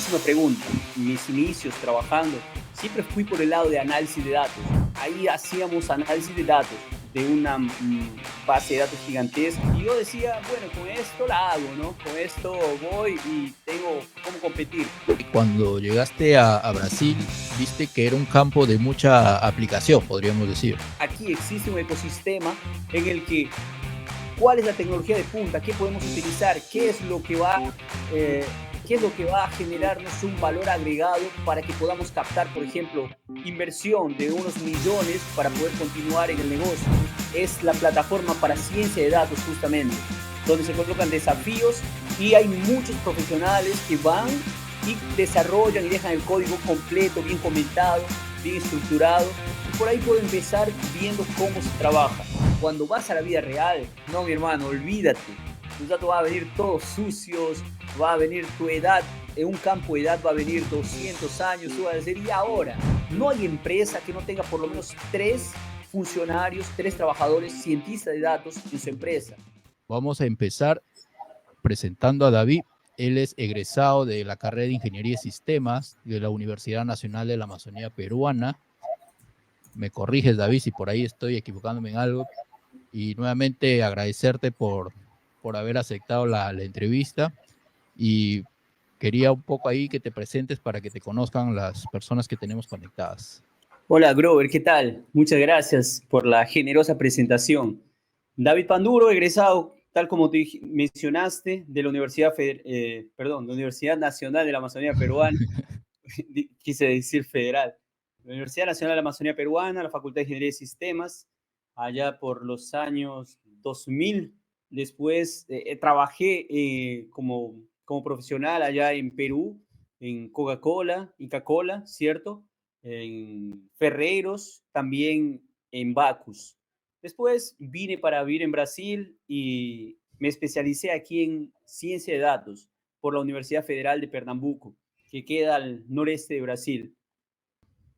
buenísima pregunta. Mis inicios trabajando, siempre fui por el lado de análisis de datos. Ahí hacíamos análisis de datos de una base de datos gigantesca. Y yo decía, bueno, con esto la hago, ¿no? Con esto voy y tengo cómo competir. Cuando llegaste a Brasil, viste que era un campo de mucha aplicación, podríamos decir. Aquí existe un ecosistema en el que cuál es la tecnología de punta, qué podemos utilizar, qué es lo que va a generarnos un valor agregado para que podamos captar, por ejemplo, inversión de unos millones para poder continuar en el negocio. Es la plataforma para ciencia de datos justamente, donde se colocan desafíos y hay muchos profesionales que van y desarrollan y dejan el código completo, bien comentado, bien estructurado. Y por ahí puedo empezar viendo cómo se trabaja. Cuando vas a la vida real, no, mi hermano, olvídate. Tus datos van a venir todos sucios, va a venir tu edad, en un campo de edad va a venir 200 años, tú vas a decir, y ahora, no hay empresa que no tenga por lo menos 3 funcionarios, 3 trabajadores, cientistas de datos en su empresa. Vamos a empezar presentando a David. Él es egresado de la carrera de Ingeniería y Sistemas de la Universidad Nacional de la Amazonía Peruana. Me corriges, David, si por ahí estoy equivocándome en algo. Y nuevamente agradecerte por haber aceptado la entrevista. Y quería un poco ahí que te presentes para que te conozcan las personas que tenemos conectadas. Hola, Grover, ¿qué tal? Muchas gracias por la generosa presentación. David Panduro, egresado, tal como te mencionaste, de la la Universidad Nacional de la Amazonía Peruana, quise decir federal, la Universidad Nacional de la Amazonía Peruana, la Facultad de Ingeniería y Sistemas, allá por los años 2000. Después trabajé como profesional allá en Perú, en Coca-Cola, Inca-Cola, ¿cierto? En Ferreiros, también en Bacus. Después vine para vivir en Brasil y me especialicé aquí en ciencia de datos por la Universidad Federal de Pernambuco, que queda al noreste de Brasil.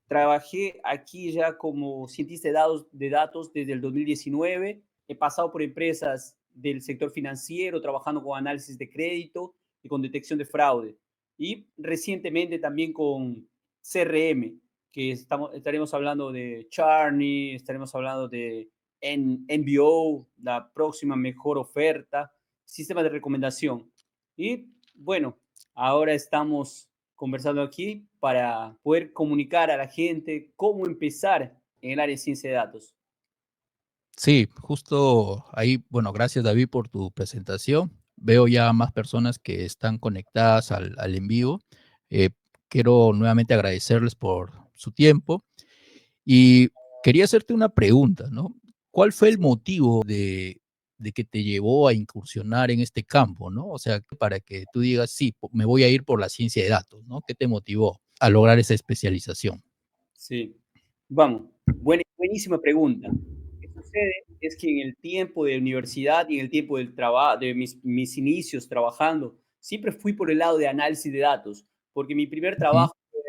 Trabajé aquí ya como cientista de datos desde el 2019. He pasado por empresas del sector financiero, trabajando con análisis de crédito y con detección de fraude. Y recientemente también con CRM, que estaremos hablando de Charney, estaremos hablando de NBO, la próxima mejor oferta, sistema de recomendación. Y bueno, ahora estamos conversando aquí para poder comunicar a la gente cómo empezar en el área de ciencia de datos. Sí, justo ahí, bueno, gracias David por tu presentación. Veo ya más personas que están conectadas al en vivo. Eh, Quiero nuevamente agradecerles por su tiempo y quería hacerte una pregunta, ¿no? ¿Cuál fue el motivo de que te llevó a incursionar en este campo, ¿no? O sea, para que tú digas, sí, me voy a ir por la ciencia de datos, ¿no? ¿Qué te motivó a lograr esa especialización? Sí, vamos, buenísima pregunta. Lo que sucede es que en el tiempo de universidad y en el tiempo del trabajo, de mis inicios trabajando, siempre fui por el lado de análisis de datos, porque mi primer Ujú. trabajo fue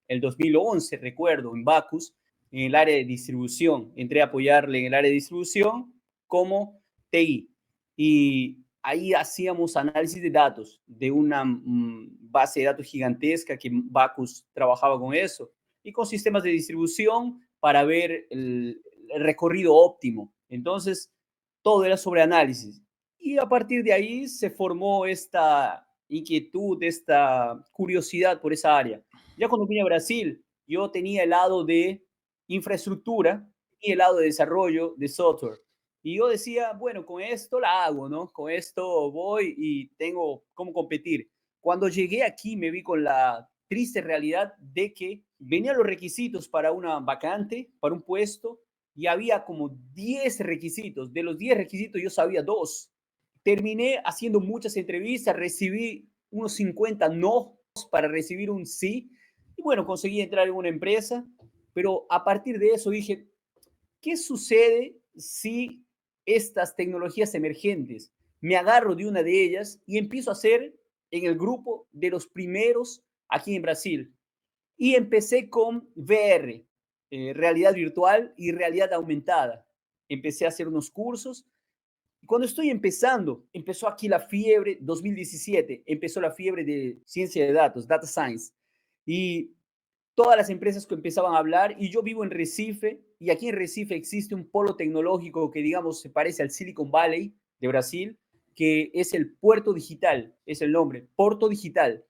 el 2011, recuerdo, en Bacus, en el área de distribución. Entré a apoyarle en el área de distribución como TI. Y ahí hacíamos análisis de datos de una base de datos gigantesca que Bacus trabajaba con eso y con sistemas de distribución para ver el recorrido óptimo. Entonces, todo era sobre análisis. Y a partir de ahí se formó esta inquietud, esta curiosidad por esa área. Ya cuando vine a Brasil, yo tenía el lado de infraestructura y el lado de desarrollo de software. Y yo decía, bueno, con esto la hago, ¿no? Con esto voy y tengo cómo competir. Cuando llegué aquí me vi con la triste realidad de que venían los requisitos para una vacante, para un puesto, y había como 10 requisitos. De los 10 requisitos yo sabía 2. Terminé haciendo muchas entrevistas, recibí unos 50 no para recibir un sí. Y bueno, conseguí entrar en una empresa, pero a partir de eso dije, ¿qué sucede si estas tecnologías emergentes me agarro de una de ellas y empiezo a ser en el grupo de los primeros aquí en Brasil? Y empecé con VR, realidad virtual y realidad aumentada. Empecé a hacer unos cursos Cuando estoy empezando, empezó aquí la fiebre, 2017, empezó la fiebre de ciencia de datos, data science. Y todas las empresas que empezaban a hablar, y yo vivo en Recife, y aquí en Recife existe un polo tecnológico que, digamos, se parece al Silicon Valley de Brasil, que es el Puerto Digital, es el nombre, Porto Digital.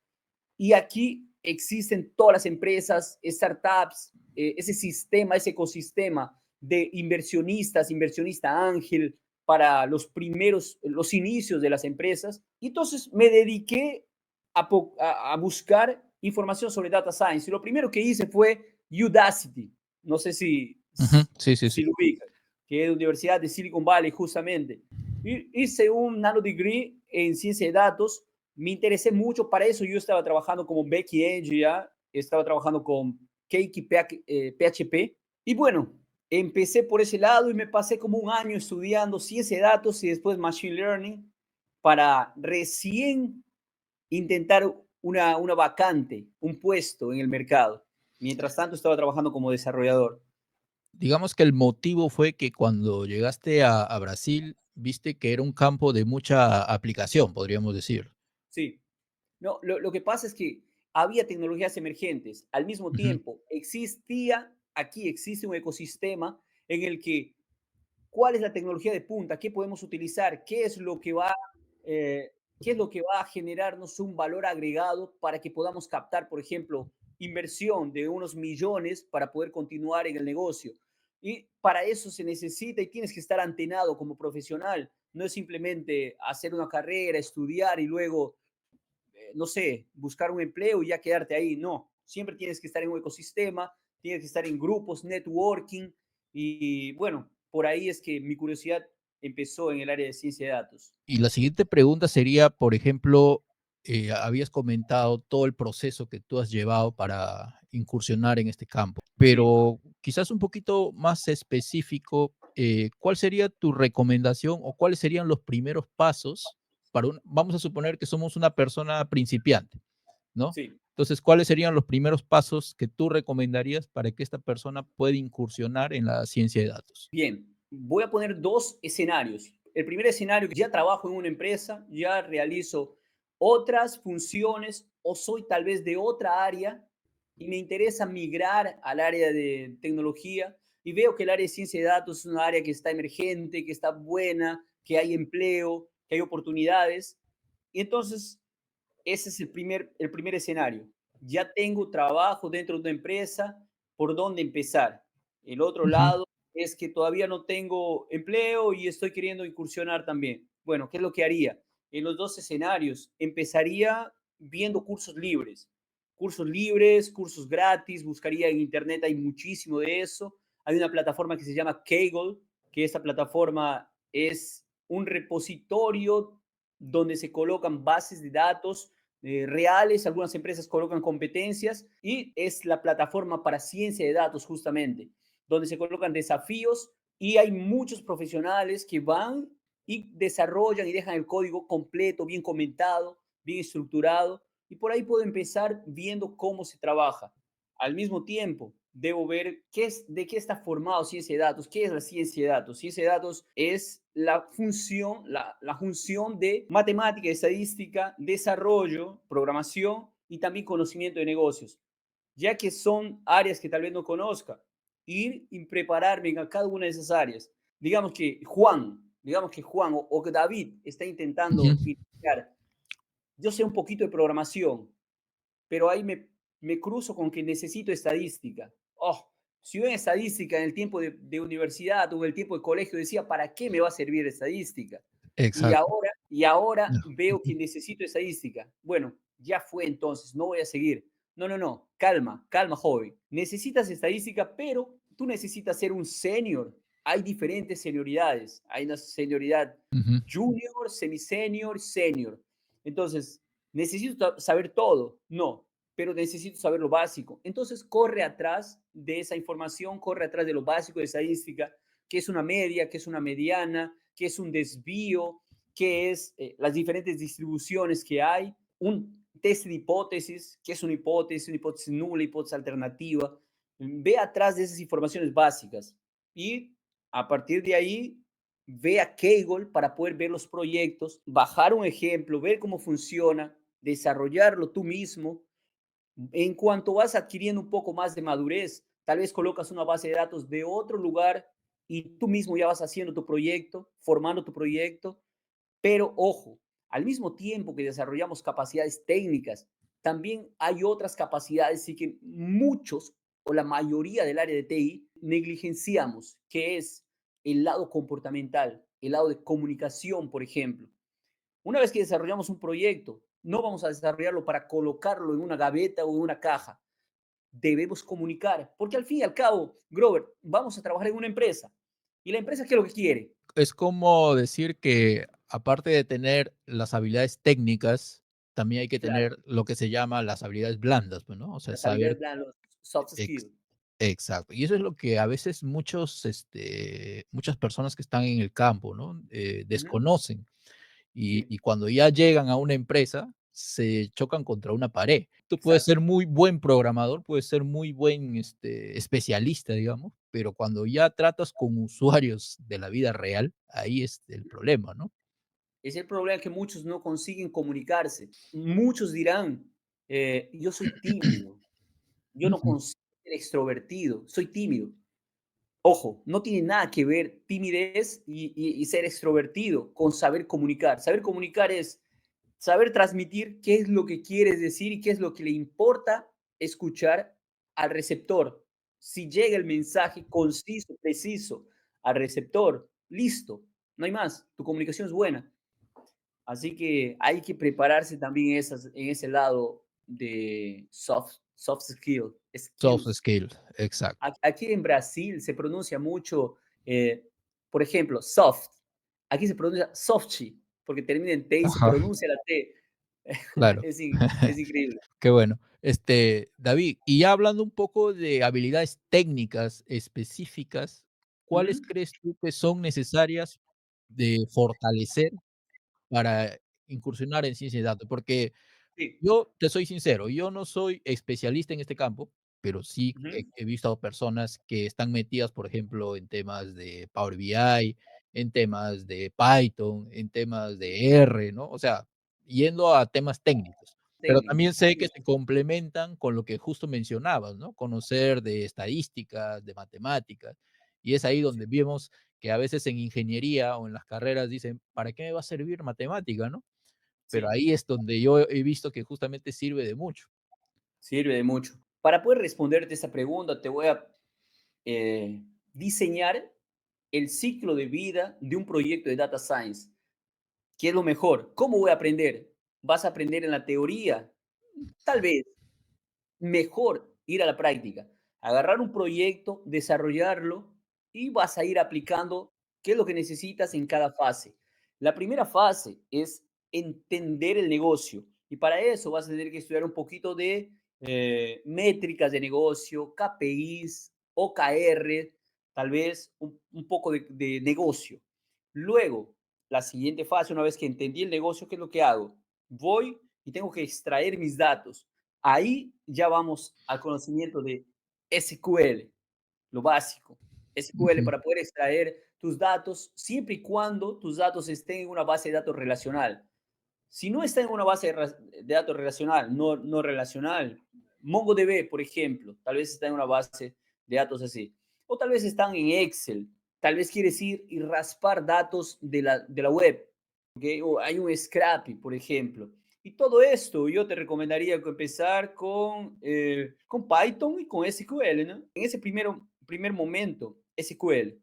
Y aquí existen todas las empresas, startups, ese sistema, ese ecosistema de inversionistas, inversionista ángel para los inicios de las empresas. Y entonces me dediqué a buscar información sobre data science. Y lo primero que hice fue Udacity. No sé Ujú, sí, sí, si sí. lo ubican, que es la Universidad de Silicon Valley justamente. Hice un nano degree en ciencia de datos, me interesé mucho para eso. Yo estaba trabajando como backend ya, estaba trabajando con Cake y PHP. Y bueno, empecé por ese lado y me pasé como un año estudiando ciencia de datos y después machine learning para recién intentar una vacante, un puesto en el mercado. Mientras tanto estaba trabajando como desarrollador. Digamos que el motivo fue que cuando llegaste a Brasil, viste que era un campo de mucha aplicación, podríamos decir. Sí. No, lo que pasa es que había tecnologías emergentes. Al mismo Ujú, tiempo, aquí existe un ecosistema en el que cuál es la tecnología de punta, qué podemos utilizar, eh, qué es lo que va a generarnos un valor agregado para que podamos captar, por ejemplo, inversión de unos millones para poder continuar en el negocio. Y para eso se necesita y tienes que estar antenado como profesional. No es simplemente hacer una carrera, estudiar y luego no sé, buscar un empleo y ya quedarte ahí. No, siempre tienes que estar en un ecosistema, tienes que estar en grupos, networking y bueno, por ahí es que mi curiosidad empezó en el área de ciencia de datos. y la siguiente pregunta sería, por ejemplo, habías comentado todo el proceso que tú has llevado para incursionar en este campo, Sí, pero quizás un poquito más específico, ¿cuál sería tu recomendación o cuáles serían los primeros pasos para vamos a suponer que somos una persona principiante, ¿no? sí. Entonces, ¿cuáles serían los primeros pasos que tú recomendarías para que esta persona pueda incursionar en la ciencia de datos? Bien, voy a poner dos escenarios. El primer escenario, ya trabajo en una empresa, ya realizo otras funciones o soy tal vez de otra área y me interesa migrar al área de tecnología y veo que el área de ciencia de datos es una área que está emergente, que está buena, que hay empleo, que hay oportunidades. Y entonces, ese es el primer escenario. Ya tengo trabajo dentro de una empresa, ¿por dónde empezar? El otro Ujú, lado es que todavía no tengo empleo y estoy queriendo incursionar también. Bueno, ¿qué es lo que haría? En los dos escenarios, empezaría viendo cursos libres, cursos gratis, buscaría en internet, hay muchísimo de eso. Hay una plataforma que se llama Kaggle, que esta plataforma es un repositorio donde se colocan bases de datos reales, algunas empresas colocan competencias y es la plataforma para ciencia de datos justamente, donde se colocan desafíos y hay muchos profesionales que van y desarrollan y dejan el código completo, bien comentado, bien estructurado y por ahí puedo empezar viendo cómo se trabaja. Al mismo tiempo, debo ver de qué está formado ciencia de datos. ¿Qué es la ciencia de datos? Ciencia de datos es la función de matemática, estadística, desarrollo, programación y también conocimiento de negocios, ya que son áreas que tal vez no conozca. Ir y prepararme en cada una de esas áreas. Digamos que Juan o que David está ujú. intentando iniciar. Yo sé un poquito de programación, pero ahí me cruzo con que necesito estadística. Oh, si yo en estadística en el tiempo de universidad o en el tiempo de colegio decía, ¿para qué me va a servir estadística? Exacto. Y ahora Ya. veo Ujú, que necesito estadística. Bueno, ya fue entonces, no voy a seguir. No, no, no, calma, calma, joven. Necesitas estadística, pero tú necesitas ser un senior. Hay diferentes senioridades. Hay una senioridad ujú. junior, semi-senior, senior. Entonces, ¿necesito saber todo? No, pero necesito saber lo básico. Entonces, corre atrás de esa información, corre atrás de lo básico de estadística, qué es una media, qué es una mediana, qué es un desvío, qué es las diferentes distribuciones que hay, un test de hipótesis, qué es una hipótesis nula, hipótesis alternativa. Ve atrás de esas informaciones básicas y a partir de ahí ve a Kaggle para poder ver los proyectos, bajar un ejemplo, ver cómo funciona, desarrollarlo tú mismo. En cuanto vas adquiriendo un poco más de madurez, tal vez colocas una base de datos de otro lugar y tú mismo ya vas haciendo tu proyecto, formando tu proyecto. Pero ojo, al mismo tiempo que desarrollamos capacidades técnicas, también hay otras capacidades y que muchos o la mayoría del área de TI negligenciamos, que es el lado comportamental, el lado de comunicación, por ejemplo. Una vez que desarrollamos un proyecto, no vamos a desarrollarlo para colocarlo en una gaveta o en una caja. Debemos comunicar, porque al fin y al cabo, Grover, vamos a trabajar en una empresa. ¿Y la empresa qué es lo que quiere? Es como decir que aparte de tener las habilidades técnicas, también hay que Claro, tener lo que se llama las habilidades blandas, pues, ¿no? O sea, las saber habilidades blandas, los soft ex skills. exacto. Y eso es lo que a veces muchas personas que están en el campo, ¿no? Ujú, Desconocen. Y, sí, y cuando ya llegan a una empresa, se chocan contra una pared. Tú puedes exacto. ser muy buen programador, puedes ser muy buen especialista, digamos, pero cuando ya tratas con usuarios de la vida real, ahí es el problema, ¿no? Es el problema que muchos no consiguen comunicarse. Muchos dirán, yo soy tímido, yo no Ujú. consigo ser extrovertido, soy tímido. Ojo, no tiene nada que ver timidez y ser extrovertido con saber comunicar. Saber comunicar es saber transmitir qué es lo que quieres decir y qué es lo que le importa escuchar al receptor. Si llega el mensaje conciso, preciso al receptor, listo, no hay más, tu comunicación es buena. Así que hay que prepararse también en ese lado de soft Soft skills. skill, exacto. Aquí en Brasil se pronuncia mucho, por ejemplo, soft. Aquí se pronuncia softchi, porque termina en T y se Ajá, pronuncia la T. claro. Es increíble. Qué bueno. David, y ya hablando un poco de habilidades técnicas específicas, ¿cuáles Ujú. crees tú que son necesarias de fortalecer para incursionar en ciencia de datos? Porque Sí. yo te soy sincero, yo no soy especialista en este campo, pero sí Ujú. he visto a personas que están metidas, por ejemplo, en temas de Power BI, en temas de Python, en temas de R, ¿no? O sea, yendo a temas técnicos. Pero Técnicos. también sé que Sí, se complementan con lo que justo mencionabas, ¿no? Conocer de estadísticas, de matemáticas. Y es ahí sí, donde vemos que a veces en ingeniería o en las carreras dicen, ¿para qué me va a servir matemática, no? Pero sí, ahí es donde yo he visto que justamente sirve de mucho. sirve de mucho. Para poder responderte esta pregunta, te voy a diseñar el ciclo de vida de un proyecto de data science. ¿Qué es lo mejor? ¿Cómo voy a aprender? ¿Vas a aprender en la teoría? Tal vez. Mejor ir a la práctica, agarrar un proyecto, desarrollarlo y vas a ir aplicando qué es lo que necesitas en cada fase. La primera fase es entender el negocio y para eso vas a tener que estudiar un poquito de métricas de negocio, KPIs, OKR, tal vez un poco de negocio. Luego, la siguiente fase, una vez que entendí el negocio, ¿qué es lo que hago? Voy y tengo que extraer mis datos. Ahí ya vamos al conocimiento de SQL, lo básico. SQL Ujú, para poder extraer tus datos siempre y cuando tus datos estén en una base de datos relacional. Si no está en una base de datos relacional, no relacional, MongoDB, por ejemplo, tal vez está en una base de datos así. O tal vez están en Excel. Tal vez quieres ir y raspar datos de la web. ¿Okay? O hay un Scrappy, por ejemplo. Y todo esto yo te recomendaría empezar con Python y con SQL, ¿no? En ese primer momento, SQL.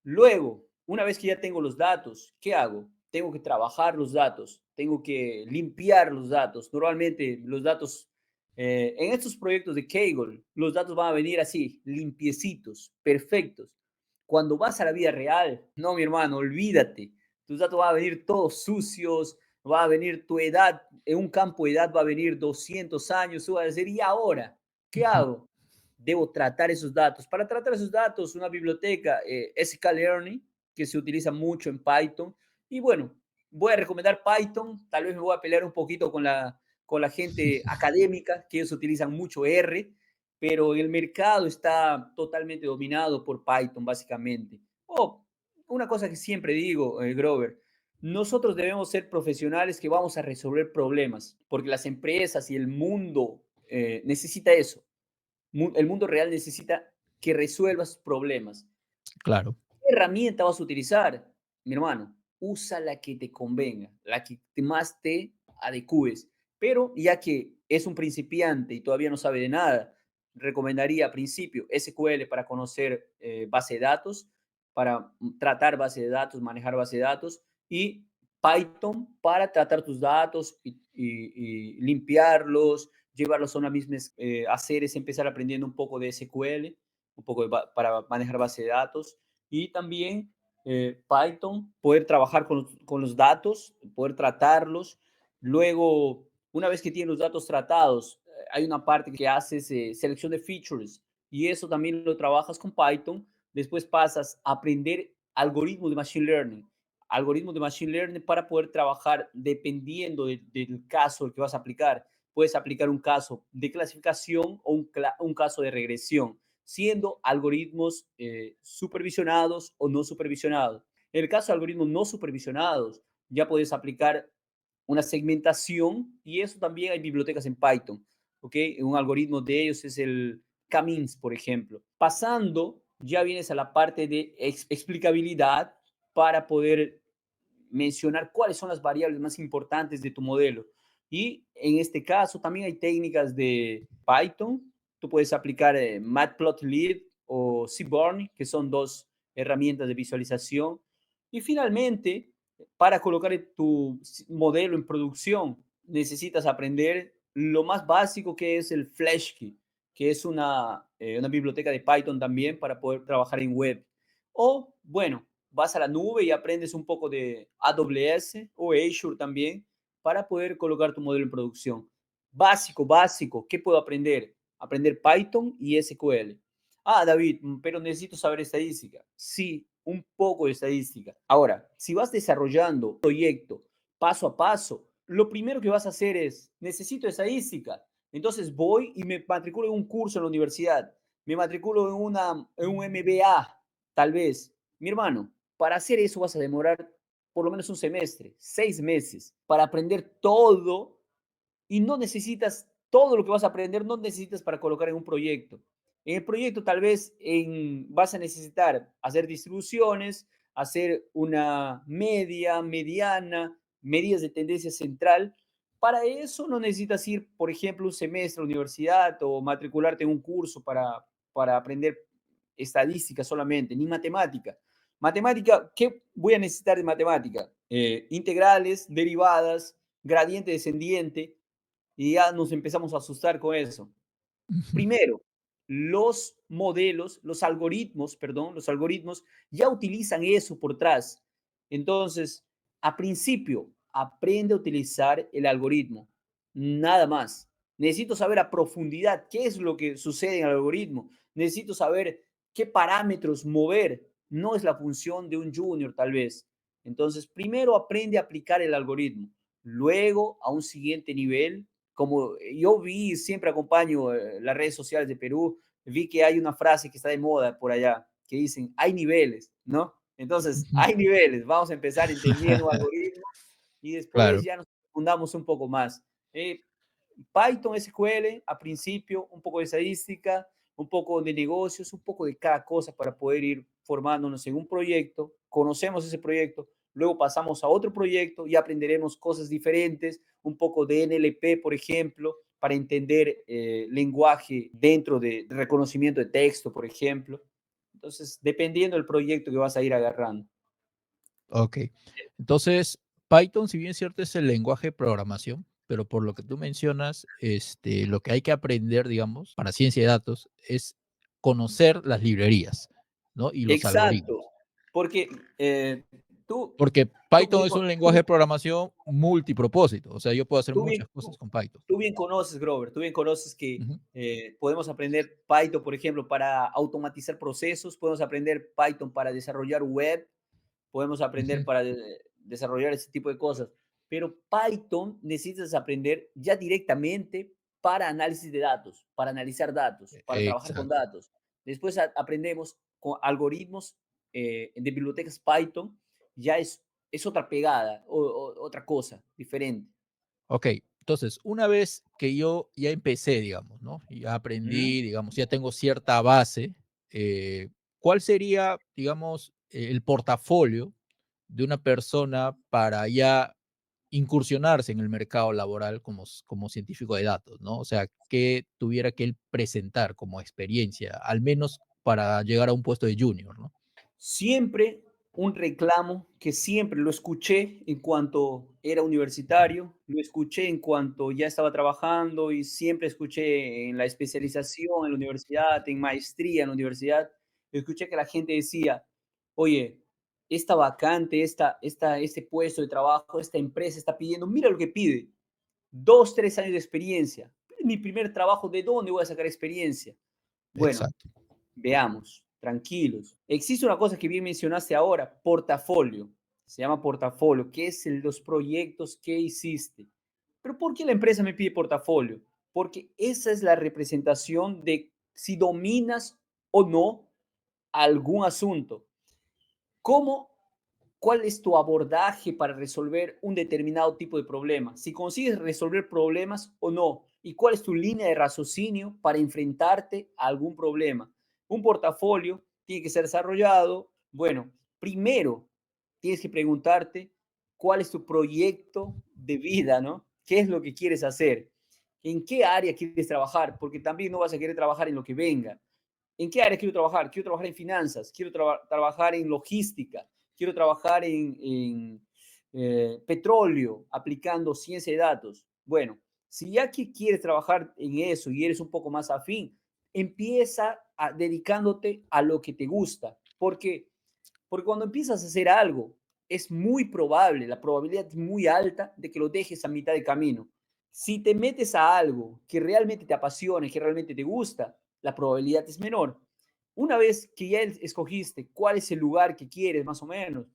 Luego, una vez que ya tengo los datos, ¿qué hago? Tengo que trabajar los datos, tengo que limpiar los datos. Normalmente los datos, en estos proyectos de Kaggle, los datos van a venir así, limpiecitos, perfectos. Cuando vas a la vida real, no, mi hermano, olvídate. Tus datos van a venir todos sucios, va a venir tu edad, en un campo de edad va a venir 200 años, tú vas a decir, ¿y ahora? ¿Qué ujú. hago? Debo tratar esos datos. Para tratar esos datos, una biblioteca sklearning, que se utiliza mucho en Python. Y bueno, voy a recomendar Python. Tal vez me voy a pelear un poquito con la gente académica, que ellos utilizan mucho R, pero el mercado está totalmente dominado por Python, básicamente. O una cosa que siempre digo, Grover, nosotros debemos ser profesionales que vamos a resolver problemas, porque las empresas y el mundo necesita eso. El mundo real necesita que resuelvas problemas. Claro. ¿Qué herramienta vas a utilizar? Mi hermano, usa la que te convenga, la que más te adecúes. Pero ya que es un principiante y todavía no sabe de nada, recomendaría a principio SQL para conocer base de datos, para tratar base de datos, manejar base de datos y Python para tratar tus datos y limpiarlos, llevarlos a una misma, hacer es empezar aprendiendo un poco de SQL, un poco para manejar base de datos y también Python, poder trabajar con los datos, poder tratarlos. Luego, una vez que tienes los datos tratados, hay una parte que haces selección de features y eso también lo trabajas con Python. Después pasas a aprender algoritmos de Machine Learning. Algoritmos de Machine Learning para poder trabajar dependiendo del caso al que vas a aplicar. Puedes aplicar un caso de clasificación o un caso de regresión siendo algoritmos supervisionados o no supervisionados. En el caso de algoritmos no supervisionados, ya puedes aplicar una segmentación y eso también hay bibliotecas en Python. ¿Ok? Un algoritmo de ellos es el Camins, por ejemplo. Pasando, ya vienes a la parte de explicabilidad para poder mencionar cuáles son las variables más importantes de tu modelo. Y en este caso también hay técnicas de Python. Tú puedes aplicar Matplotlib o Seaborn, que son dos herramientas de visualización. Y finalmente, para colocar tu modelo en producción, necesitas aprender lo más básico que es el FlashKey, que es una biblioteca de Python también para poder trabajar en web. O, bueno, vas a la nube y aprendes un poco de AWS o Azure también para poder colocar tu modelo en producción. Básico, básico. ¿Qué puedo aprender? Aprender Python y SQL. Ah, David, pero necesito saber estadística. Sí, un poco de estadística. Ahora, si vas desarrollando un proyecto paso a paso, lo primero que vas a hacer es, necesito estadística. Entonces voy y me matriculo en un curso en la universidad. Me matriculo en un MBA, tal vez. Mi hermano, para hacer eso vas a demorar por lo menos un semestre, 6 meses, para aprender todo y no necesitas todo lo que vas a aprender, no necesitas para colocar en un proyecto. En el proyecto tal vez vas a necesitar hacer distribuciones, hacer una media, mediana, medidas de tendencia central. Para eso no necesitas ir, por ejemplo, un semestre a la universidad o matricularte en un curso para aprender estadística solamente, ni matemática. Matemática, ¿qué voy a necesitar de matemática? Integrales, derivadas, gradiente descendiente, y ya nos empezamos a asustar con eso. Primero, los algoritmos ya utilizan eso por atrás. Entonces, a principio, aprende a utilizar el algoritmo, nada más. Necesito saber a profundidad qué es lo que sucede en el algoritmo. Necesito saber qué parámetros mover. No es la función de un junior, tal vez. Entonces, primero aprende a aplicar el algoritmo. Luego, a un siguiente nivel, como yo vi, siempre acompaño las redes sociales de Perú, vi que hay una frase que está de moda por allá, que dicen, hay niveles, ¿no? Entonces, hay niveles, vamos a empezar entendiendo un algoritmo y después Claro. ya nos fundamos un poco más. Python, SQL, a principio, un poco de estadística, un poco de negocios, un poco de cada cosa para poder ir formándonos en un proyecto, conocemos ese proyecto, luego pasamos a otro proyecto y aprenderemos cosas diferentes, un poco de NLP, por ejemplo, para entender lenguaje dentro de reconocimiento de texto, por ejemplo. Entonces, dependiendo del proyecto que vas a ir agarrando. Ok. Entonces, Python, si bien es cierto, es el lenguaje de programación, pero por lo que tú mencionas, lo que hay que aprender, digamos, para ciencia de datos es conocer las librerías, ¿no? Y los Exacto, algoritmos. porque tú, Porque tú, Python bien, es un lenguaje de programación multipropósito. O sea, yo puedo hacer tú bien muchas cosas con Python. Tú bien conoces, Grover, tú bien conoces que Ujú, podemos aprender Python, por ejemplo, para automatizar procesos, podemos aprender Python para desarrollar web, podemos aprender ujú. para desarrollar ese tipo de cosas, pero Python necesitas aprender ya directamente para análisis de datos, para analizar datos, para trabajar con Exacto. datos. Después aprendemos con algoritmos de bibliotecas Python, ya es otra pegada, otra cosa diferente. Ok, entonces, una vez que yo ya empecé, digamos, ¿no? Ya ¿Mm? aprendí, digamos, ya tengo cierta base, ¿cuál sería, digamos, el portafolio de una persona para ya incursionarse en el mercado laboral como, como científico de datos, ¿no? O sea, ¿qué tuviera que él presentar como experiencia, al menos para llegar a un puesto de junior, ¿no? Siempre un reclamo que siempre lo escuché en cuanto era universitario, lo escuché en cuanto ya estaba trabajando y siempre escuché en la especialización en la universidad, en maestría en la universidad, escuché que la gente decía, oye, esta vacante, este puesto de trabajo, esta empresa está pidiendo, mira lo que pide, 2, 3 años de experiencia. Mi primer trabajo, ¿de dónde voy a sacar experiencia? Bueno, Exacto, veamos, tranquilos. Existe una cosa que bien mencionaste ahora, portafolio. Se llama portafolio, que es los proyectos que hiciste. Pero ¿por qué la empresa me pide portafolio? Porque esa es la representación de si dominas o no algún asunto. ¿Cómo ¿Cuál es tu abordaje para resolver un determinado tipo de problema? Si consigues resolver problemas o no. ¿Y cuál es tu línea de raciocinio para enfrentarte a algún problema? Un portafolio tiene que ser desarrollado. Bueno, primero tienes que preguntarte cuál es tu proyecto de vida, ¿no? ¿Qué es lo que quieres hacer? ¿En qué área quieres trabajar? Porque también no vas a querer trabajar en lo que venga. ¿En qué área quiero trabajar? Quiero trabajar en finanzas, quiero trabajar en logística, quiero trabajar en petróleo, aplicando ciencia de datos. Bueno, si ya que quieres trabajar en eso y eres un poco más afín, empieza dedicándote a lo que te gusta. ¿Por qué? Porque cuando empiezas a hacer algo, es muy probable, la probabilidad es muy alta de que lo dejes a mitad de camino. Si te metes a algo que realmente te apasione, que realmente te gusta, la probabilidad es menor. Una vez que ya escogiste cuál es el lugar que quieres, más o menos,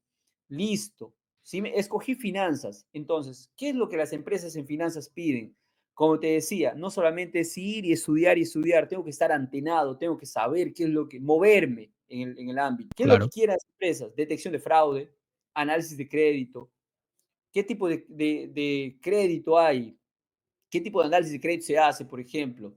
listo. Si me, escogí finanzas, entonces, ¿qué es lo que las empresas en finanzas piden? Como te decía, no solamente es ir y estudiar, tengo que estar antenado, tengo que saber qué es lo que, moverme en el ámbito. ¿Qué es lo que claro. quieren las empresas? Detección de fraude, análisis de crédito, qué tipo de crédito hay, qué tipo de análisis de crédito se hace, por ejemplo,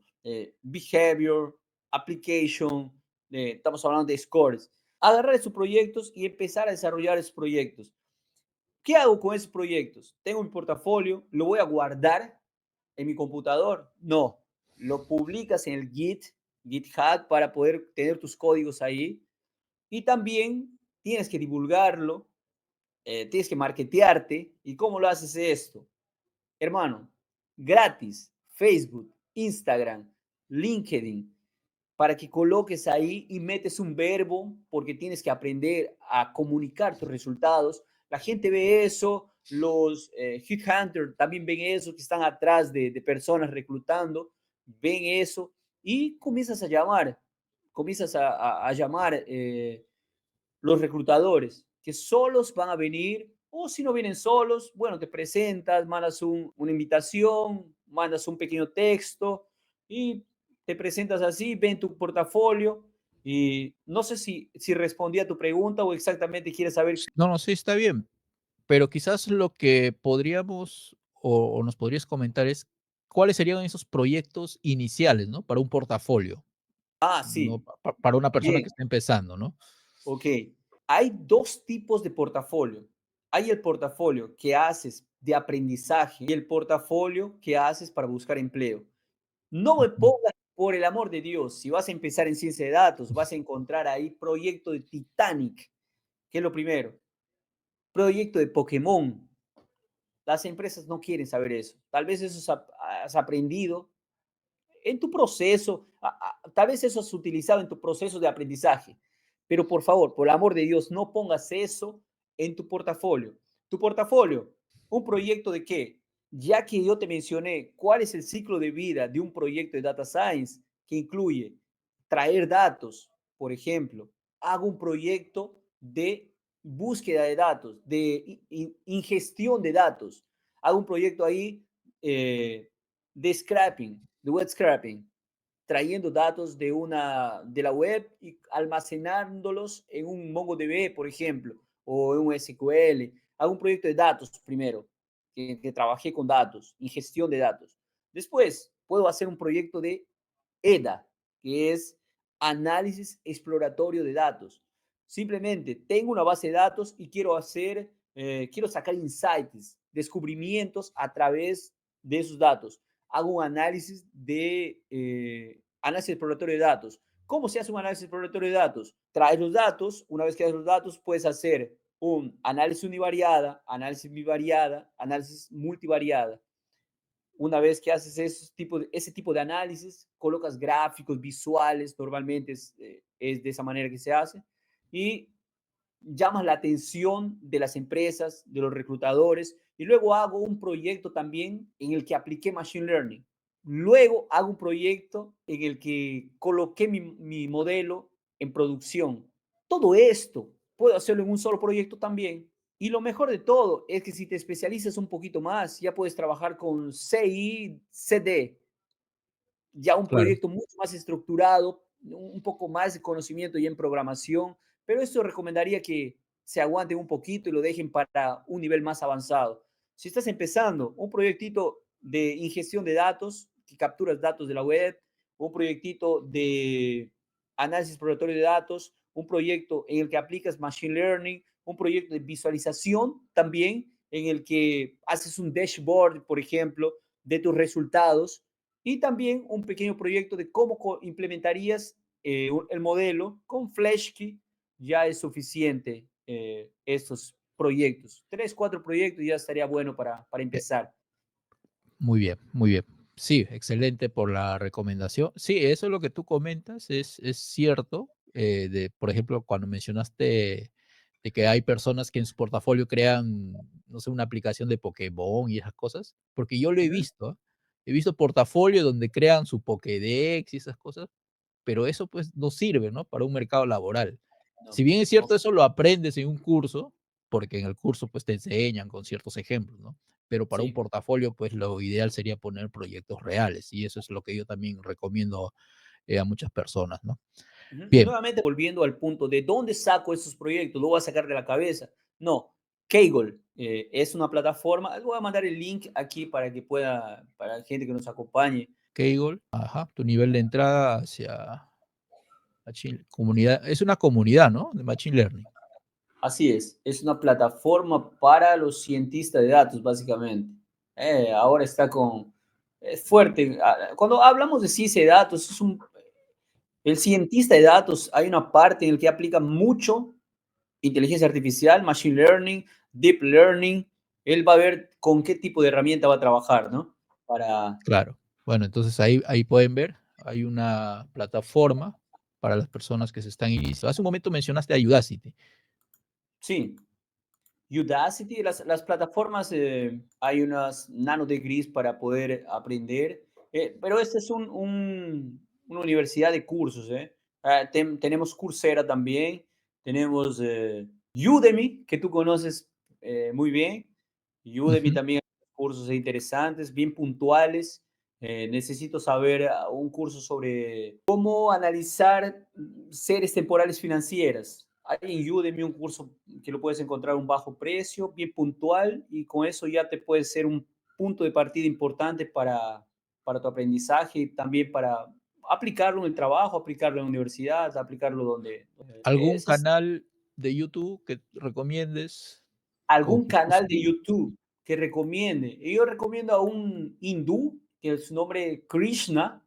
behavior, application, estamos hablando de scores. Agarrar esos proyectos y empezar a desarrollar esos proyectos. ¿Qué hago con esos proyectos? Tengo mi portafolio, lo voy a guardar en mi computador. No, lo publicas en el GitHub para poder tener tus códigos ahí. Y también tienes que divulgarlo, tienes que marketearte. ¿Y cómo lo haces esto? Hermano, gratis, Facebook, Instagram, LinkedIn, para que coloques ahí y metes un verbo, porque tienes que aprender a comunicar tus resultados. La gente ve eso, los headhunters también ven eso, que están atrás de personas reclutando, ven eso y comienzas a llamar los reclutadores, que solos van a venir, o si no vienen solos, bueno, te presentas, mandas una invitación, mandas un pequeño texto y te presentas así, ven tu portafolio y no sé si respondí a tu pregunta o exactamente quieres saber. No, no, sí, está bien. Pero quizás lo que podríamos o nos podrías comentar es cuáles serían esos proyectos iniciales, ¿no? Para un portafolio, Ah, ¿no? sí, Para una persona que bien, está empezando, ¿no? ok. Hay dos tipos de portafolio. Hay el portafolio que haces de aprendizaje y el portafolio que haces para buscar empleo. No me Ujú. pongas, por el amor de Dios, si vas a empezar en ciencia de datos, vas a encontrar ahí proyecto de Titanic, que es lo primero. Proyecto de Pokémon. Las empresas no quieren saber eso. Tal vez eso has aprendido en tu proceso, tal vez eso has utilizado en tu proceso de aprendizaje, pero por favor, por el amor de Dios, no pongas eso en tu portafolio. Tu portafolio, ¿un proyecto de qué? Ya que yo te mencioné cuál es el ciclo de vida de un proyecto de data science que incluye traer datos, por ejemplo, hago un proyecto de búsqueda de datos, de ingestión de datos, hago un proyecto ahí de scrapping, de web scrapping. trayendo datos de la web y almacenándolos en un MongoDB, por ejemplo, o en un SQL. Hago un proyecto de datos primero, que trabajé con datos, ingestión de datos. Después, puedo hacer un proyecto de EDA, que es análisis exploratorio de datos. Simplemente tengo una base de datos y quiero sacar insights, descubrimientos a través de esos datos. Hago un análisis exploratorio de datos. ¿Cómo se hace un análisis exploratorio de datos? Traes los datos, una vez que haces los datos, puedes hacer un análisis univariada, análisis bivariada, análisis multivariada. Una vez que haces ese tipo de análisis, colocas gráficos visuales, normalmente es de esa manera que se hace, y llamas la atención de las empresas, de los reclutadores, y luego hago un proyecto también en el que apliqué Machine Learning. Luego hago un proyecto en el que coloqué mi modelo en producción. Todo esto puedo hacerlo en un solo proyecto también. Y lo mejor de todo es que si te especializas un poquito más, ya puedes trabajar con CI, CD, ya un Claro. proyecto mucho más estructurado, un poco más de conocimiento ya en programación, pero esto recomendaría que se aguanten un poquito y lo dejen para un nivel más avanzado. Si estás empezando un proyectito de ingestión de datos, que capturas datos de la web, un proyectito de análisis exploratorio de datos, un proyecto en el que aplicas machine learning, un proyecto de visualización también en el que haces un dashboard, por ejemplo, de tus resultados, y también un pequeño proyecto de cómo implementarías el modelo con FlashKey. Ya es suficiente estos proyectos. 3, 4 proyectos ya estaría bueno para Eh, empezar. Muy bien, muy bien. Sí, excelente por la recomendación. Sí, eso es lo que tú comentas, es cierto. Por ejemplo, cuando mencionaste de que hay personas que en su portafolio crean, no sé, una aplicación de Pokémon y esas cosas, porque yo lo he Ujú. visto, ¿ah? He visto portafolio donde crean su Pokédex y esas cosas, pero eso pues no sirve, ¿no? Para un mercado laboral. No, Si bien es no, cierto, eso lo aprendes en un curso, porque en el curso pues te enseñan con ciertos ejemplos, ¿no? Pero para un sí. portafolio pues lo ideal sería poner proyectos reales y eso es lo que yo también recomiendo a muchas personas, ¿no? Ujú. Y Bien, nuevamente volviendo al punto de dónde saco esos proyectos, lo voy a sacar de la cabeza. No, Kaggle es una plataforma. Les voy a mandar el link aquí para la gente que nos acompañe. Kaggle, ajá, tu nivel de entrada hacia comunidad, es una comunidad, ¿no? De Machine Learning. Así es una plataforma para los cientistas de datos, básicamente. Ahora está es fuerte. Cuando hablamos de ciencia de datos, el cientista de datos, hay una parte en la que aplica mucho inteligencia artificial, machine learning, deep learning. Él va a ver con qué tipo de herramienta va a trabajar, ¿no? Para, Claro. Bueno, entonces ahí pueden ver, hay una plataforma para las personas que se están iniciando. Hace un momento mencionaste a Udacity. sí, Udacity, las plataformas, hay unas nanodegrees para poder aprender, pero esta es una universidad de cursos. Tenemos Coursera también, tenemos Udemy, que tú conoces muy bien. Udemy Ujú. también hay cursos interesantes, bien puntuales. Necesito saber un curso sobre cómo analizar series temporales financieras. Hay en Udemy un curso que lo puedes encontrar a un bajo precio, bien puntual, y con eso ya te puede ser un punto de partida importante para tu aprendizaje y también para aplicarlo en el trabajo, aplicarlo en la universidad, aplicarlo donde ¿Algún es canal de YouTube que recomiendes o algún que tú canal de sigues? YouTube que recomiende. Y yo recomiendo a un hindú, que su nombre es Krishna,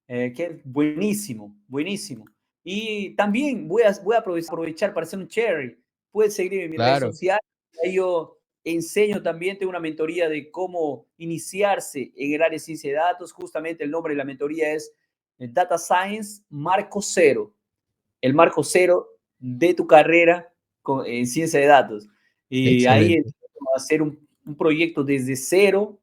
que es buenísimo, buenísimo. Y también voy a aprovechar para hacer un cherry. Puedes seguir en mis redes Claro, sociales. Ahí yo enseño también, tengo una mentoría de cómo iniciarse en el área de ciencia de datos. Justamente el nombre de la mentoría es Data Science Marco Cero, el marco cero de tu carrera en ciencia de datos. Y ahí excelente. a hacer un proyecto desde cero,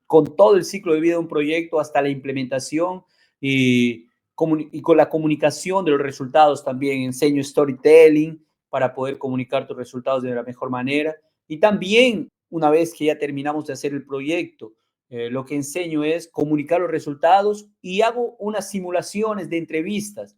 con todo el ciclo de vida de un proyecto hasta la implementación y con la comunicación de los resultados también. Enseño storytelling para poder comunicar tus resultados de la mejor manera. Y también, una vez que ya terminamos de hacer el proyecto, Lo que enseño es comunicar los resultados y hago unas simulaciones de entrevistas.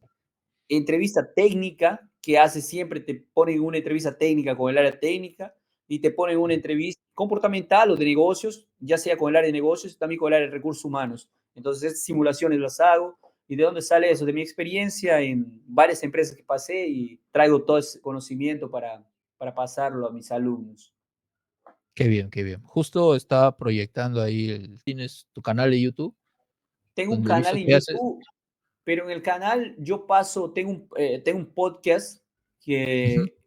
Entrevista técnica que hace siempre, te ponen una entrevista técnica con el área técnica y te ponen una entrevista comportamental o de negocios, ya sea con el área de negocios, también con el área de recursos humanos. Entonces, estas simulaciones las hago. ¿Y de dónde sale eso? De mi experiencia en varias empresas que pasé y traigo todo ese conocimiento para pasarlo a mis alumnos. Qué bien, qué bien. Justo estaba proyectando ahí, tienes tu canal de YouTube, Tengo un donde he canal visto en que haces. YouTube, pero en el canal yo paso, tengo un podcast Ujú. que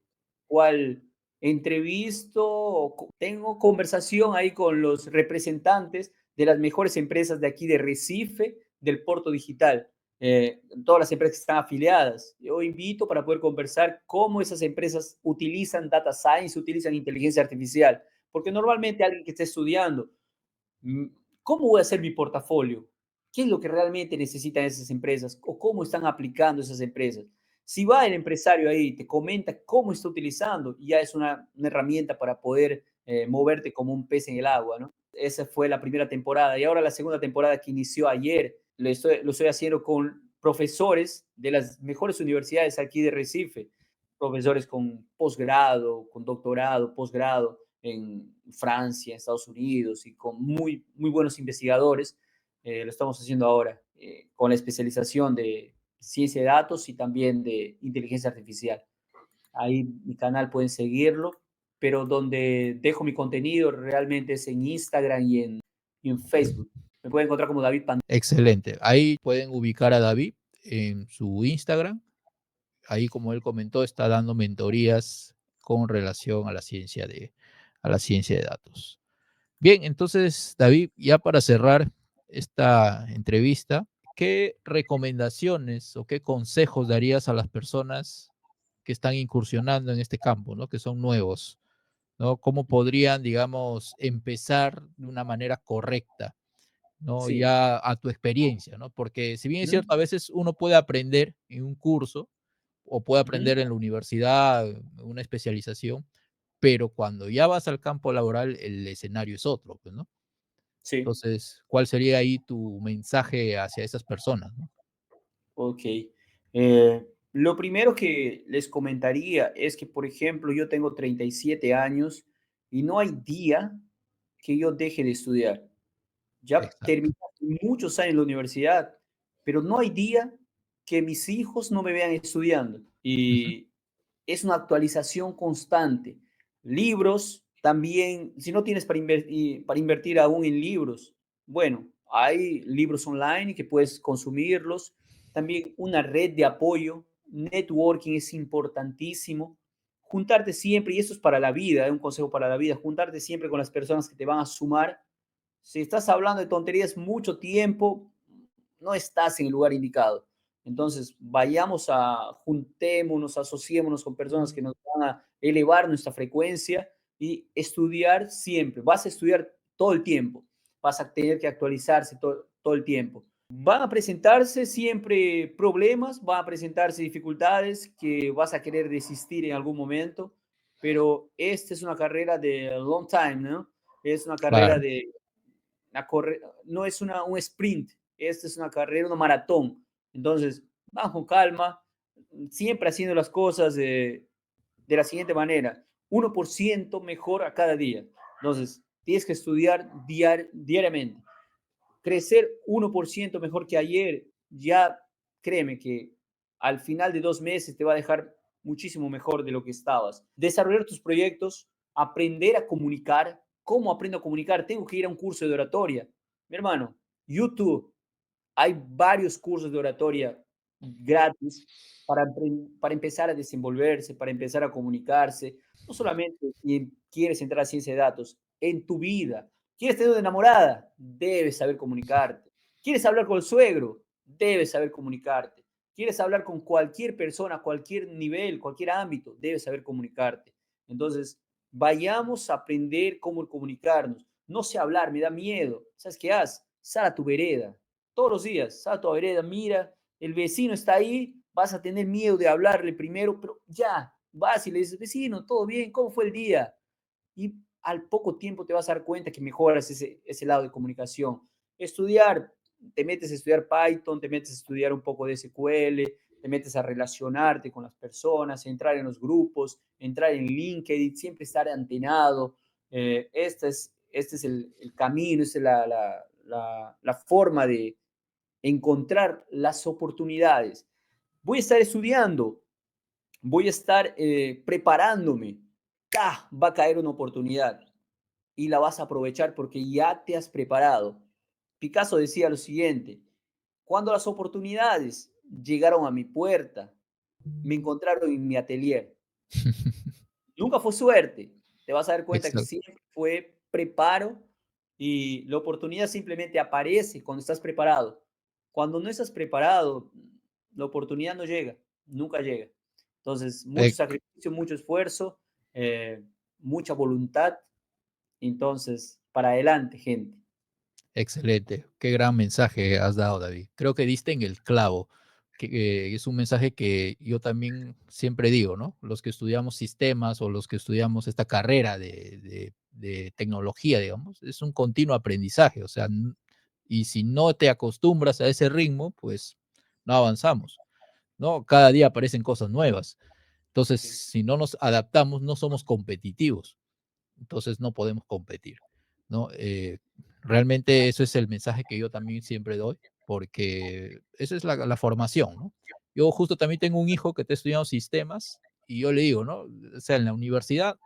cual entrevisto, tengo conversación ahí con los representantes de las mejores empresas de aquí de Recife, del Porto Digital, todas las empresas que están afiliadas. Yo invito para poder conversar cómo esas empresas utilizan data science, utilizan inteligencia artificial, porque normalmente alguien que está estudiando, mm, ¿cómo voy a hacer mi portafolio? ¿Qué es lo que realmente necesitan esas empresas o cómo están aplicando esas empresas? Si va el empresario ahí y te comenta cómo está utilizando, ya es una herramienta para poder moverte como un pez en el agua, ¿no? Esa fue la primera temporada y ahora la segunda temporada que inició ayer, lo estoy haciendo con profesores de las mejores universidades aquí de Recife, profesores con posgrado, con doctorado, posgrado en Francia, en Estados Unidos y con muy, muy buenos investigadores. Lo estamos haciendo ahora con la especialización de ciencia de datos y también de inteligencia artificial. Ahí mi canal pueden seguirlo, pero donde dejo mi contenido realmente es en Instagram y en Facebook. Me pueden encontrar como David Pan. Excelente. Ahí pueden ubicar a David en su Instagram. Ahí, como él comentó, está dando mentorías con relación a la ciencia de datos. Bien, entonces, David, ya para cerrar esta entrevista, ¿qué recomendaciones o qué consejos darías a las personas que están incursionando en este campo, ¿no? Que son nuevos, ¿no? ¿Cómo podrían, digamos, empezar de una manera correcta, ¿no? Sí. Ya a tu experiencia, ¿no? Porque si bien es Ujú, cierto, a veces uno puede aprender en un curso o puede ujú, aprender en la universidad, una especialización, pero cuando ya vas al campo laboral, el escenario es otro, pues, ¿no? sí. Entonces, ¿cuál sería ahí tu mensaje hacia esas personas, no? Ok. Lo primero que les comentaría es que, por ejemplo, yo tengo 37 años y no hay día que yo deje de estudiar. Ya terminé Exacto. muchos años en la universidad, pero no hay día que mis hijos no me vean estudiando. Ujú. Y es una actualización constante. Libros también, si no tienes para invertir aún en libros, bueno, hay libros online que puedes consumirlos. También una red de apoyo, networking es importantísimo. Juntarte siempre, y esto es para la vida, es un consejo para la vida, juntarte siempre con las personas que te van a sumar. Si estás hablando de tonterías mucho tiempo, no estás en el lugar indicado. Entonces, juntémonos, asociémonos con personas que nos van a elevar nuestra frecuencia y estudiar siempre. Vas a estudiar todo el tiempo, vas a tener que actualizarse todo el tiempo. Van a presentarse siempre problemas, van a presentarse dificultades que vas a querer desistir en algún momento, pero esta es una carrera de long time, ¿no? Es una carrera Claro, de no es un sprint, esta es una carrera, una maratón. Entonces, bajo calma, siempre haciendo las cosas de la siguiente manera, 1% mejor a cada día. Entonces, tienes que estudiar diariamente. Crecer 1% mejor que ayer, ya créeme que al final de 2 meses te va a dejar muchísimo mejor de lo que estabas. Desarrollar tus proyectos, aprender a comunicar. ¿Cómo aprendo a comunicar? Tengo que ir a un curso de oratoria. Mi hermano, YouTube, hay varios cursos de oratoria gratis para empezar a desenvolverse, para empezar a comunicarse. No solamente si quieres entrar a ciencia de datos, en tu vida. ¿Quieres tener una enamorada? Debes saber comunicarte. ¿Quieres hablar con el suegro? Debes saber comunicarte. ¿Quieres hablar con cualquier persona, cualquier nivel, cualquier ámbito? Debes saber comunicarte. Entonces, vayamos a aprender cómo comunicarnos. No sé hablar, me da miedo. ¿Sabes qué haz? Sal a tu vereda, todos los días, sal a tu vereda, mira, el vecino está ahí, vas a tener miedo de hablarle primero, pero ya, vas y le dices, vecino, todo bien, ¿cómo fue el día? Y al poco tiempo te vas a dar cuenta que mejoras ese lado de comunicación. Estudiar, te metes a estudiar Python, te metes a estudiar un poco de SQL, te metes a relacionarte con las personas, entrar en los grupos, entrar en LinkedIn, siempre estar antenado. Este es el camino, esta es la forma de encontrar las oportunidades. Voy a estar estudiando, voy a estar preparándome. ¡Ah! Va a caer una oportunidad y la vas a aprovechar porque ya te has preparado. Picasso decía lo siguiente: cuando las oportunidades llegaron a mi puerta, me encontraron en mi atelier. Nunca fue suerte. Te vas a dar cuenta que Exacto, siempre fue preparo y la oportunidad simplemente aparece cuando estás preparado. Cuando no estás preparado, la oportunidad no llega, nunca llega. Entonces, mucho ex- sacrificio, mucho esfuerzo, eh, mucha voluntad. Entonces, para adelante, gente. excelente. Qué gran mensaje has dado, David. Creo que diste en el clavo, que es un mensaje que yo también siempre digo, ¿no? Los que estudiamos sistemas o los que estudiamos esta carrera de tecnología, digamos, es un continuo aprendizaje, o sea, y si no te acostumbras a ese ritmo, pues no avanzamos, ¿no? Cada día aparecen cosas nuevas. Entonces, Sí, si no nos adaptamos, no somos competitivos, entonces no podemos competir, ¿no? Realmente eso es el mensaje que yo también siempre doy, porque esa es la formación, ¿no? Yo justo también tengo un hijo que está estudiando sistemas y yo le digo, ¿no? O sea, en la universidad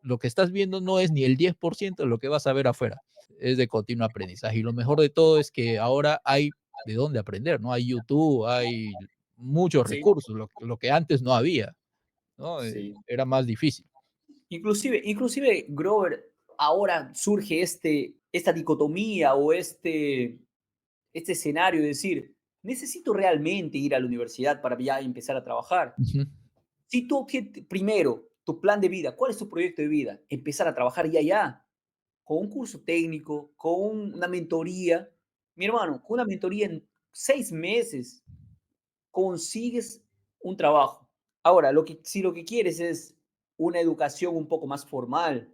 lo que estás viendo no es ni el 10% de lo que vas a ver afuera, es de continuo aprendizaje. Y lo mejor de todo es que ahora hay de dónde aprender, ¿no? Hay YouTube, hay muchos sí, recursos, lo que antes no había, ¿no? sí. Era más difícil. Inclusive, Grover, ahora surge esta dicotomía o este escenario de decir, necesito realmente ir a la universidad para ya empezar a trabajar. Ujú. Si tú, primero, tu plan de vida, ¿cuál es tu proyecto de vida? Empezar a trabajar ya, con un curso técnico, con una mentoría. Mi hermano, con una mentoría en 6 meses consigues un trabajo. Ahora, si lo que quieres es una educación un poco más formal,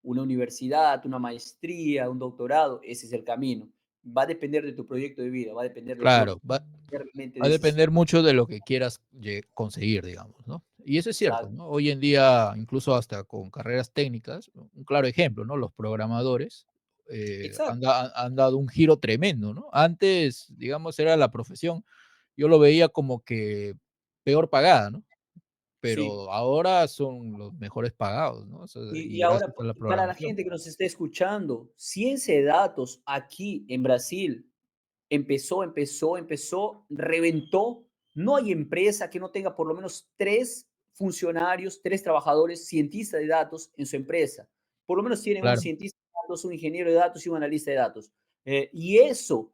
una universidad, una maestría, un doctorado, ese es el camino. Va a depender de tu proyecto de vida, va a depender de lo Claro, que va, realmente a desees. depender mucho de lo que quieras conseguir, digamos, ¿no? Y eso es cierto, Exacto. ¿no? Hoy en día, incluso hasta con carreras técnicas, un claro ejemplo, ¿no? Los programadores Exacto. han dado un giro tremendo, ¿no? Antes, digamos, era la profesión, yo lo veía como que peor pagada, ¿no? Sí. Pero ahora son los mejores pagados, ¿no? O sea, Y y ahora, gracias a la para la programación. gente que nos esté escuchando, ciencia de datos aquí en Brasil empezó, reventó. No hay empresa que no tenga por lo menos 3 funcionarios, 3 trabajadores, cientistas de datos en su empresa. Por lo menos tienen un Claro, cientista de datos, un ingeniero de datos y un analista de datos. Y eso,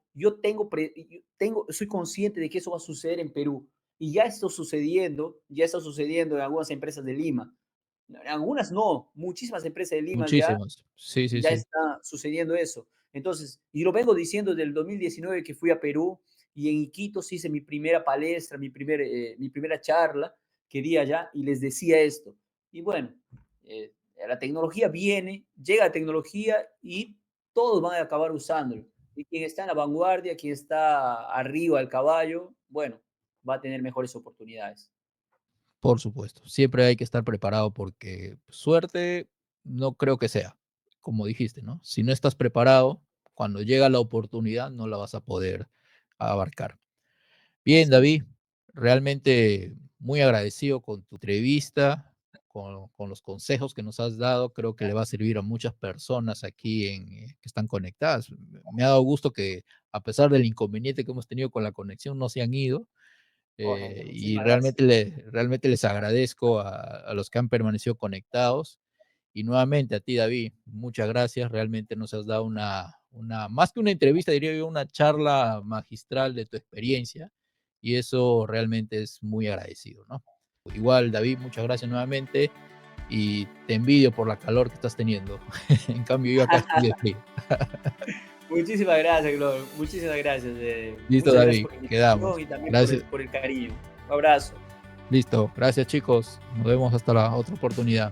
soy consciente de que eso va a suceder en Perú. Y ya está sucediendo en algunas empresas de Lima. En algunas no, muchísimas empresas de Lima muchísimos. Sí, sí, ya sí. está sucediendo eso. Entonces, y lo vengo diciendo desde el 2019 que fui a Perú y en Iquitos hice mi primera palestra, mi primera charla que di allá y les decía esto. Y bueno, la tecnología viene, llega la tecnología y todos van a acabar usándolo. Y quien está en la vanguardia, quien está arriba del caballo, bueno, va a tener mejores oportunidades. Por supuesto, siempre hay que estar preparado porque suerte no creo que sea, como dijiste, ¿no? Si no estás preparado, cuando llega la oportunidad no la vas a poder abarcar. Bien, Así es. David, realmente muy agradecido con tu entrevista, con los consejos que nos has dado. Creo que le va a servir a muchas personas aquí que están conectadas. Me ha dado gusto que a pesar del inconveniente que hemos tenido con la conexión, no se han ido Oh, gente, y muchísimas gracias. realmente les agradezco a los que han permanecido conectados. Y nuevamente a ti, David, muchas gracias. Realmente nos has dado más que una entrevista, diría yo, una charla magistral de tu experiencia. Y eso realmente es muy agradecido, ¿no? Igual, David, muchas gracias nuevamente. Y te envidio por la calor que estás teniendo. En cambio, yo acá estoy de frío. Muchísimas gracias, Glover. Muchísimas gracias. Listo, Muchas gracias David, por la invitación quedamos. y también Gracias. por el cariño. Un abrazo. Listo. Gracias, chicos. Nos vemos hasta la otra oportunidad.